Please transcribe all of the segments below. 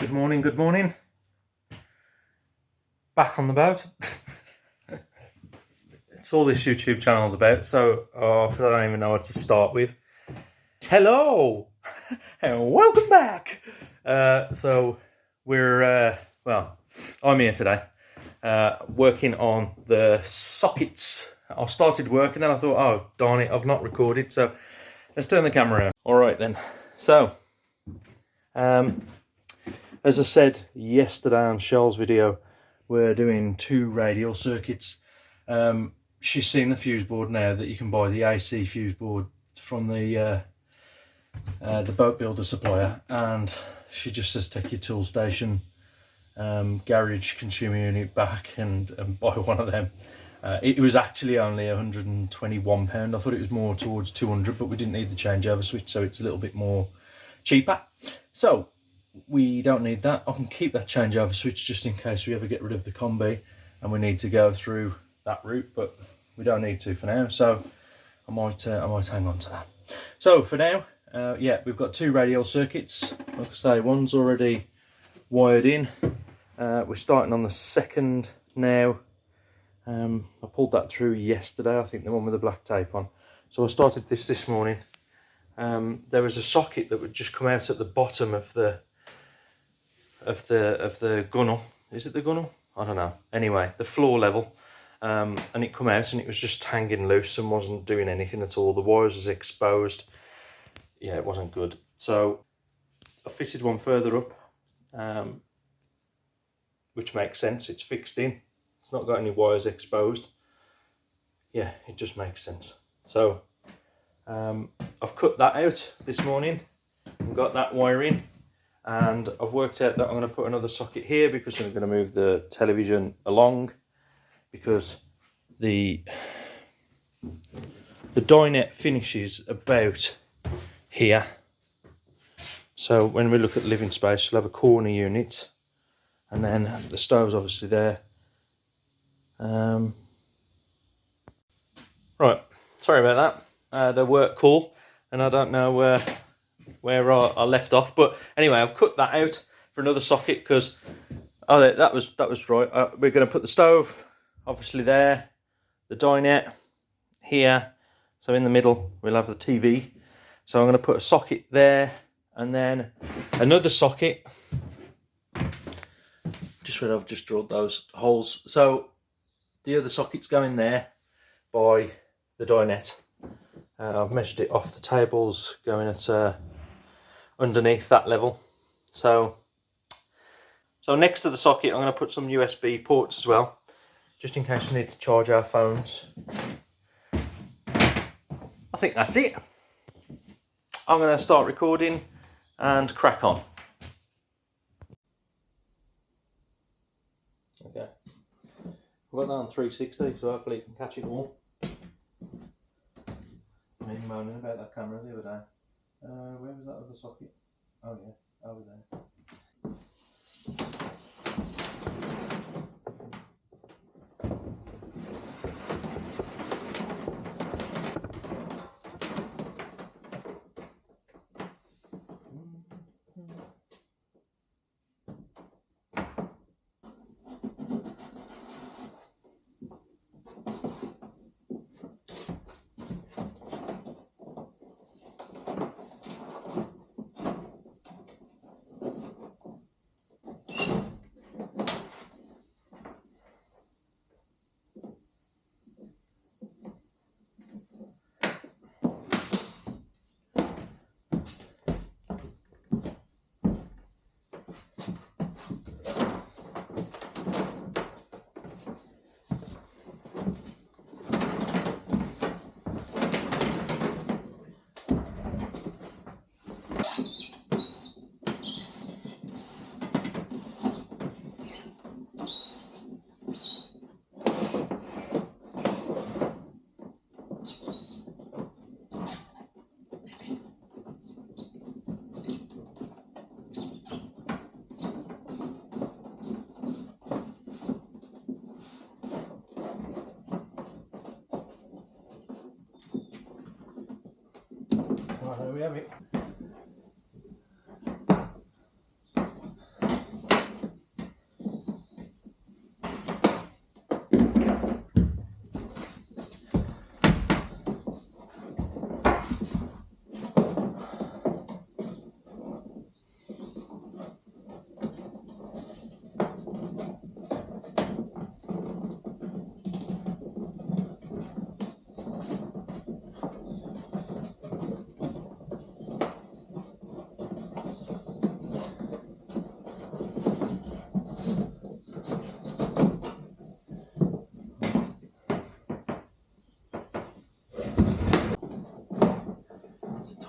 Good morning, good morning. Back on the boat. It's all this YouTube channel's about, so I don't even know what to start with. Hello! And welcome back! So we're, well, I'm here today, working on the sockets. I started work and then I thought, oh, darn it, I've not recorded, so let's turn the camera on. Alright then, so, as I said yesterday on Shell's video, we're doing 2 radial circuits. She's seen the fuse board now that you can buy the AC fuse board from the boat builder supplier, and she just says take your tool station, garage, consumer unit back and buy one of them. It was actually only £121. I thought it was more towards 200, but we didn't need the changeover switch, so it's a little bit more cheaper. So we don't need that. I can keep that changeover switch just in case we ever get rid of the Cumbia and we need to go through that route, but we don't need to for now, so I might hang on to that. So for now, yeah, we've got 2 radial circuits. Like I say, one's already wired in. We're starting on the second now. I pulled that through yesterday, I think the one with the black tape on. So I started this morning. There was a socket that would just come out at the bottom of the gunnel. Is it the gunnel? I don't know. Anyway, the floor level, and it come out and it was just hanging loose and wasn't doing anything at all. The wires was exposed. Yeah, it wasn't good. So I fitted one further up, which makes sense. It's fixed in. It's not got any wires exposed. Yeah, it just makes sense. So I've cut that out this morning and got that wire in, and I've worked out that I'm going to put another socket here because I'm going to move the television along, because the dinette finishes about here. So when we look at living space, you'll have a corner unit, and then the stove's obviously there. Right, sorry about that. The work call, and I don't know where I left off, but anyway, I've cut that out for another socket because that was right. We're going to put the stove obviously there, the dinette here, so in the middle we'll have the TV. So I'm going to put a socket there and then another socket just where I've just drilled those holes. So the other socket's going there by the dinette. I've measured it off the tables, going at underneath that level. So next to the socket, I'm going to put some USB ports as well, just in case we need to charge our phones. I think that's it. I'm going to start recording and crack on. Okay. I've got that on 360, so hopefully you can catch it all. Me moaning about that camera the other day. Where was that other socket? Oh yeah, over there. Well, there we have it.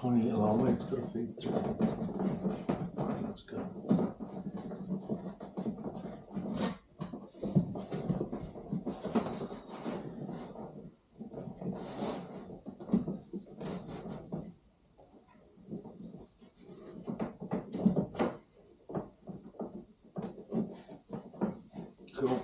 tiny little arm where it's got to feed through. Right, let's go. Cool.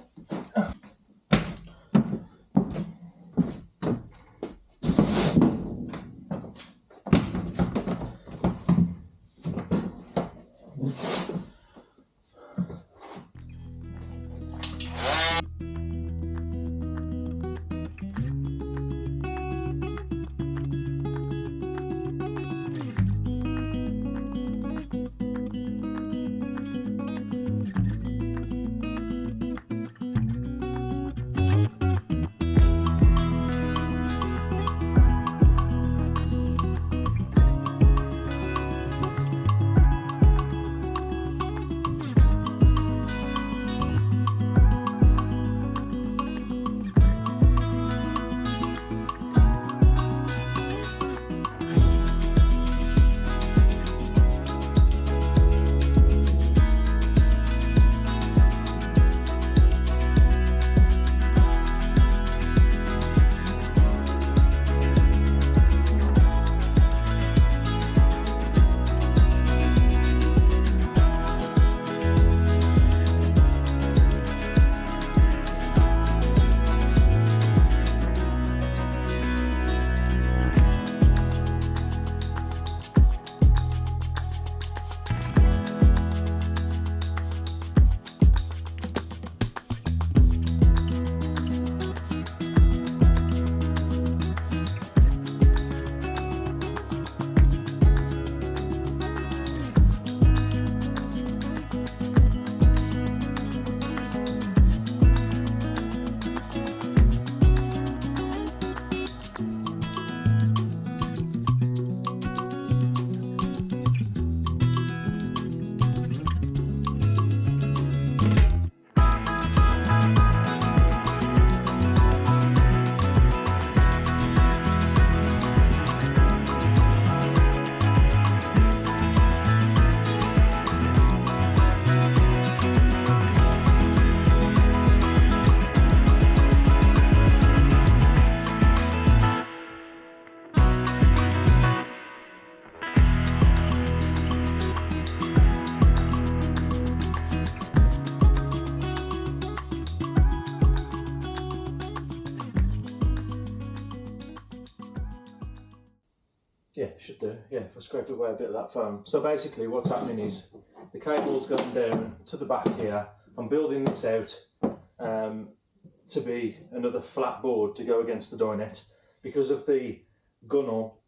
Yeah, should do. Yeah, if I scrape away a bit of that foam. So basically what's happening is the cable's going down to the back here. I'm building this out to be another flat board to go against the dinette. Because of the gunnel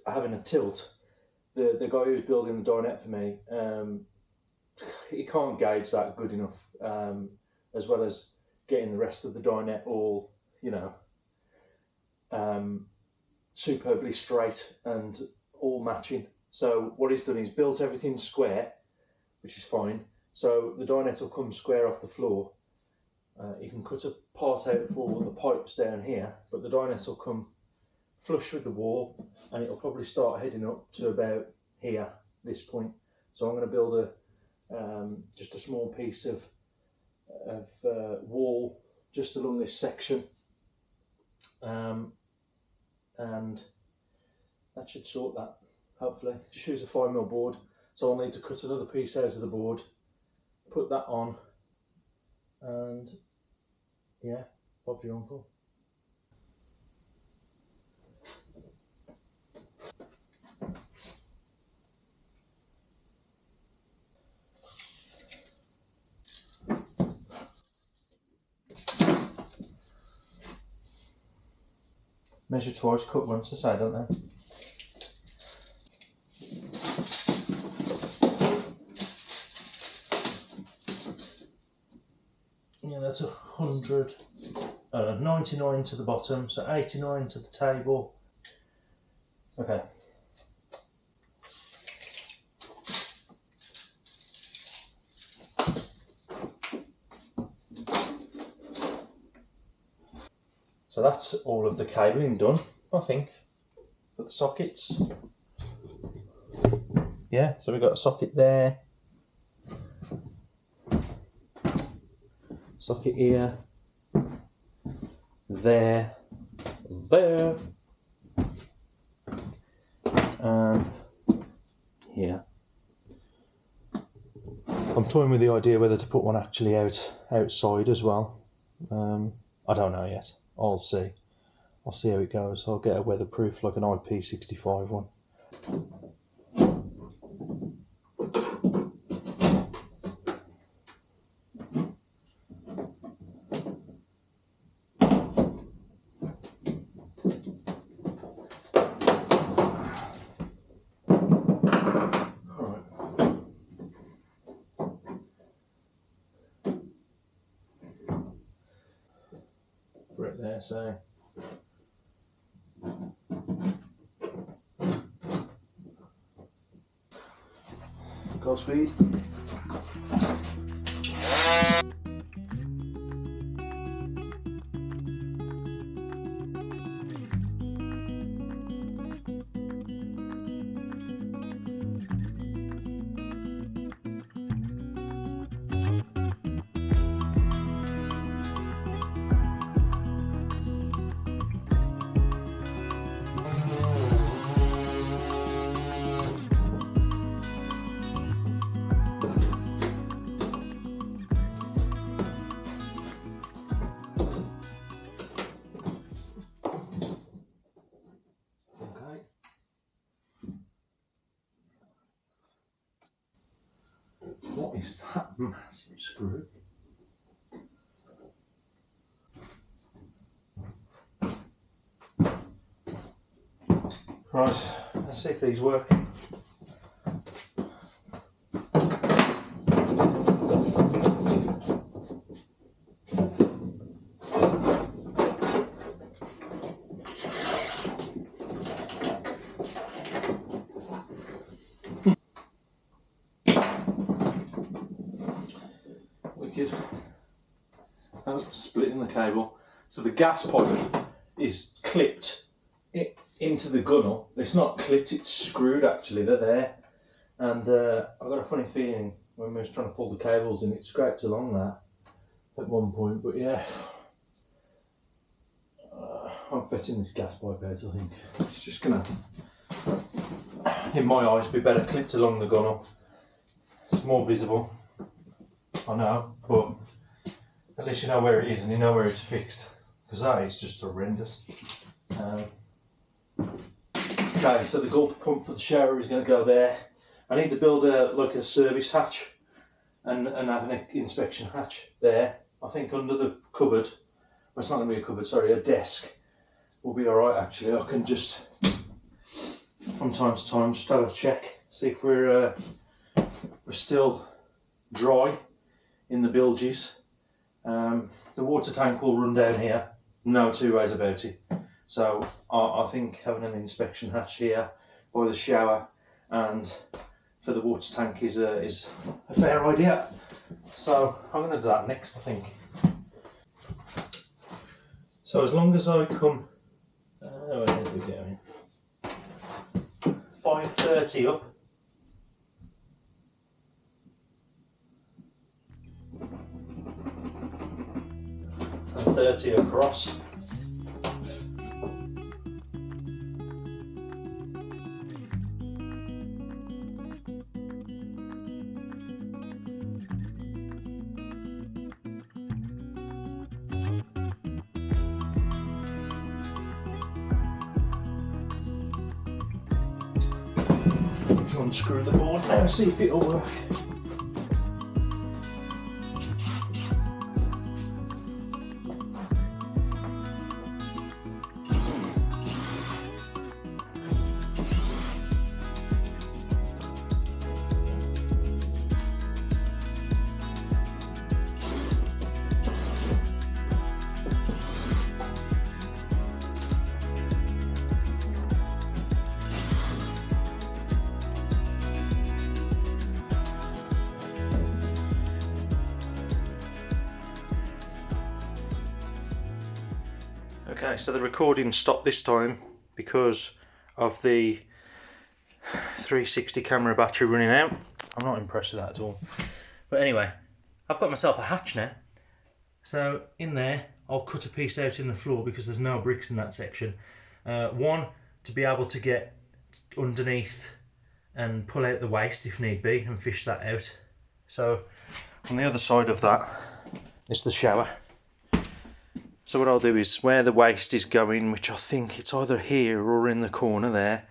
having a tilt, the guy who's building the dinette for me, he can't gauge that good enough, as well as getting the rest of the dinette all, you know, superbly straight and all matching. So what he's done is built everything square, which is fine. So the dinette will come square off the floor. You can cut a part out for the pipes down here, but the dinette will come flush with the wall, and it'll probably start heading up to about here, this point. So I'm going to build just a small piece of wall just along this section. And that should sort that, hopefully. Just use a 5mm board, so I'll need to cut another piece out of the board, put that on, and yeah, Bob's your uncle. Measure twice, cut once, I say, don't they? Yeah, that's 100, 99 to the bottom, so 89 to the table. Okay. So that's all of the cabling done, I think, for the sockets. yeah, so we've got a socket there, socket here, there, and here. I'm toying with the idea whether to put one actually outside as well. I don't know yet. I'll see. I'll see how it goes. I'll get a weatherproof, like an IP65 one. Right there, so Godspeed. What is that massive screw? Right, let's see if these work. Wicked. That's the split in the cable. So the gas pipe is clipped into the gunnel. It's not clipped, it's screwed actually, they're there. And I've got a funny feeling when we was trying to pull the cables in, it scraped along that at one point, but yeah. I'm fetching this gas pipe out, I think. It's just gonna, in my eyes, be better clipped along the gunnel. It's more visible, I know, but at least you know where it is and you know where it's fixed, because that is just horrendous. Okay, so the gulp pump for the shower is going to go there. I need to build a service hatch and have an inspection hatch there. I think under the cupboard, well, it's not going to be a cupboard, sorry, a desk will be alright actually. I can just, from time to time, just have a check, see if we're still dry in the bilges. The water tank will run down here, no two ways about it. So I think having an inspection hatch here by the shower and for the water tank is a fair idea. So I'm going to do that next, I think. So as long as I come, where did we go? 5:30 up. And 30 across. To unscrew the board now, see if it'll work. Okay, so the recording stopped this time because of the 360 camera battery running out. I'm not impressed with that at all. But anyway, I've got myself a hatch now. So in there, I'll cut a piece out in the floor because there's no bricks in that section. One, to be able to get underneath and pull out the waste if need be and fish that out. So on the other side of that is the shower. So what I'll do is where the waste is going, which I think it's either here or in the corner there,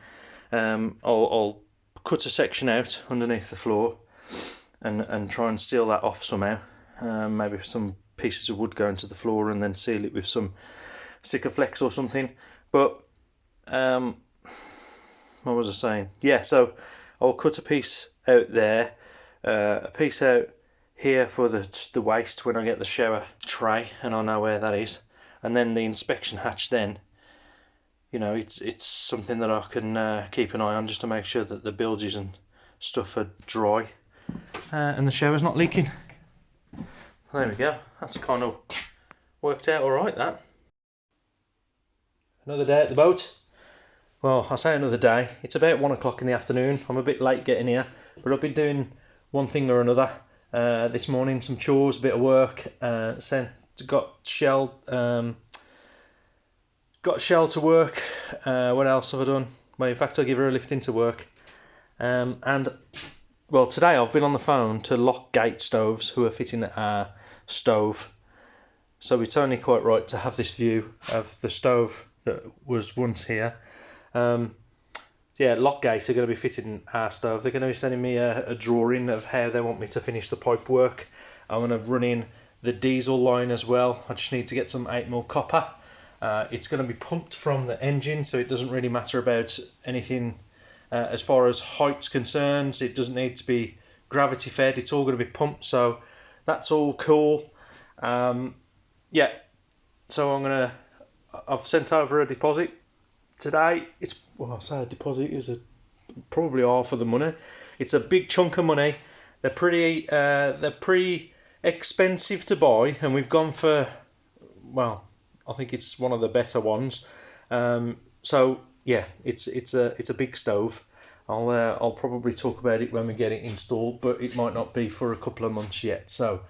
I'll cut a section out underneath the floor and try and seal that off somehow. Maybe some pieces of wood go into the floor and then seal it with some Sikaflex or something. But what was I saying? Yeah, so I'll cut a piece out there, a piece out here for the waste when I get the shower tray and I know where that is, and then the inspection hatch. Then, you know, it's something that I can keep an eye on just to make sure that the bilges and stuff are dry and the shower's not leaking. There we go. That's kind of worked out all right. That. Another day at the boat. Well, I say another day. It's about 1 o'clock in the afternoon. I'm a bit late getting here, but I've been doing one thing or another. This morning, some chores, a bit of work. Got Shell to work. What else have I done? Well, in fact, I'll give her a lift into work. And well, today I've been on the phone to Lockgate Stoves, who are fitting our stove. So it's only quite right to have this view of the stove that was once here. Yeah, Lockgate are going to be fitting our stove. They're going to be sending me a drawing of how they want me to finish the pipe work. I'm going to run in the diesel line as well. I just need to get some 8mm copper. It's going to be pumped from the engine, so it doesn't really matter about anything as far as height's concerned. It doesn't need to be gravity fed. It's all going to be pumped, so that's all cool. Yeah, so I've sent over a deposit today. Well, I say a deposit is probably half of the money. It's a big chunk of money. They're pretty expensive to buy, and we've gone for, well, I think it's one of the better ones. So yeah, it's a big stove. I'll probably talk about it when we get it installed, but it might not be for a couple of months yet. So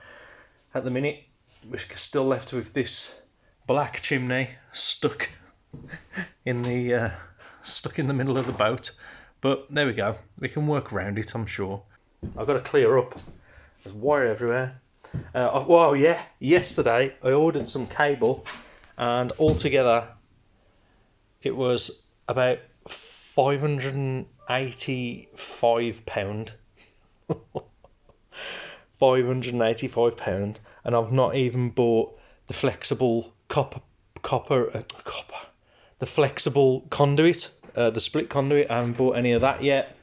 at the minute, we're still left with this black chimney stuck in the middle of the boat. But there we go. We can work around it, I'm sure. I've got to clear up. There's wire everywhere. Well, yeah, yesterday I ordered some cable, and altogether it was about £585. £585, and I've not even bought the flexible the flexible conduit, the split conduit. I haven't bought any of that yet.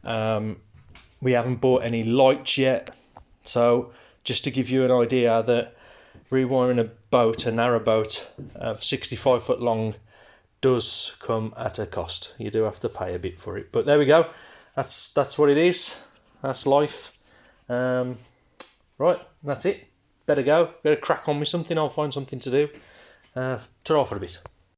We haven't bought any lights yet. So just to give you an idea that rewiring a boat, a narrowboat of 65 foot long, does come at a cost. You do have to pay a bit for it. But there we go. That's what it is. That's life. Right, that's it. Better go. Better crack on with something. I'll find something to do. Ta-ra for a bit.